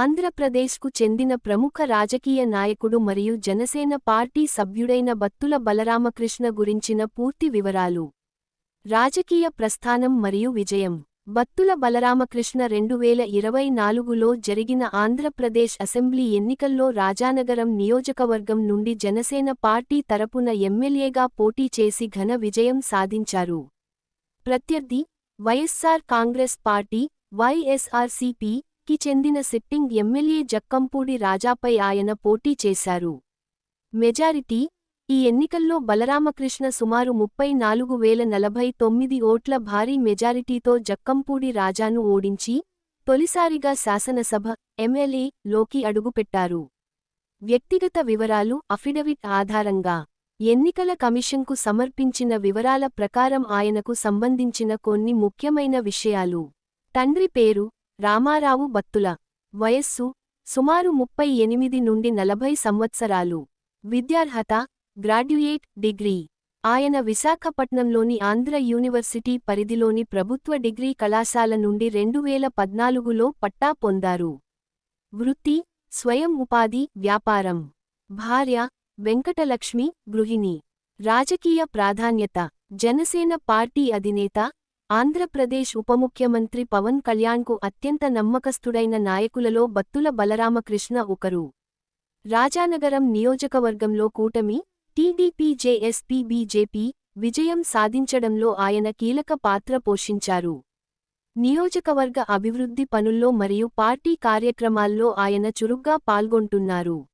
ఆంధ్రప్రదేశ్కు చెందిన ప్రముఖ రాజకీయ నాయకుడు మరియు జనసేన పార్టీ సభ్యుడైన బత్తుల బలరామకృష్ణ గురించిన పూర్తి వివరాలు. రాజకీయ ప్రస్థానం మరియు విజయం. బత్తుల బలరామకృష్ణ 2024లో జరిగిన ఆంధ్రప్రదేశ్ అసెంబ్లీ ఎన్నికల్లో రాజానగరం నియోజకవర్గం నుండి జనసేన పార్టీ తరపున ఎమ్మెల్యేగా పోటీ చేసి ఘన విజయం సాధించారు. ప్రత్యర్థి వైఎస్సార్ కాంగ్రెస్ పార్టీ వైఎస్ఆర్సీపీ కి చెందిన సిట్టింగ్ ఎమ్మెల్యే జక్కంపూడి రాజాపై ఆయన పోటీ చేశారు. మెజారిటీ. ఈ ఎన్నికల్లో బలరామకృష్ణ సుమారు 34,049 ఓట్ల భారీ మెజారిటీతో జక్కంపూడి రాజాను ఓడించి తొలిసారిగా శాసనసభ ఎమ్మెల్యే లోకి అడుగుపెట్టారు. వ్యక్తిగత వివరాలు. అఫిడవిట్ ఆధారంగా ఎన్నికల కమిషన్కు సమర్పించిన వివరాల ప్రకారం ఆయనకు సంబంధించిన కొన్ని ముఖ్యమైన విషయాలు. తండ్రి పేరు రామారావు బత్తుల. వయస్సు సుమారు 38 నుండి 40 సంవత్సరాలు. విద్యార్హత గ్రాడ్యుయేట్ డిగ్రీ. ఆయన విశాఖపట్నంలోని ఆంధ్ర యూనివర్సిటీ పరిధిలోని ప్రభుత్వ డిగ్రీ కళాశాల నుండి 2014లో పట్టా పొందారు. వృత్తి స్వయం ఉపాధి వ్యాపారం. భార్య వెంకటలక్ష్మి గృహిణి. రాజకీయ ప్రాధాన్యత. జనసేన పార్టీ అధినేత, ఆంధ్రప్రదేశ్ ఉపముఖ్యమంత్రి పవన్ కళ్యాణ్కు అత్యంత నమ్మకస్తుడైన నాయకులలో బత్తుల బలరామకృష్ణ ఒకరు. రాజానగరం నియోజకవర్గంలో కూటమి టీడీపీ-జేఎస్పీ బీజేపీ విజయం సాధించడంలో ఆయన కీలక పాత్ర పోషించారు. నియోజకవర్గ అభివృద్ధి పనుల్లో మరియు పార్టీ కార్యక్రమాల్లో ఆయన చురుగ్గా పాల్గొంటున్నారు.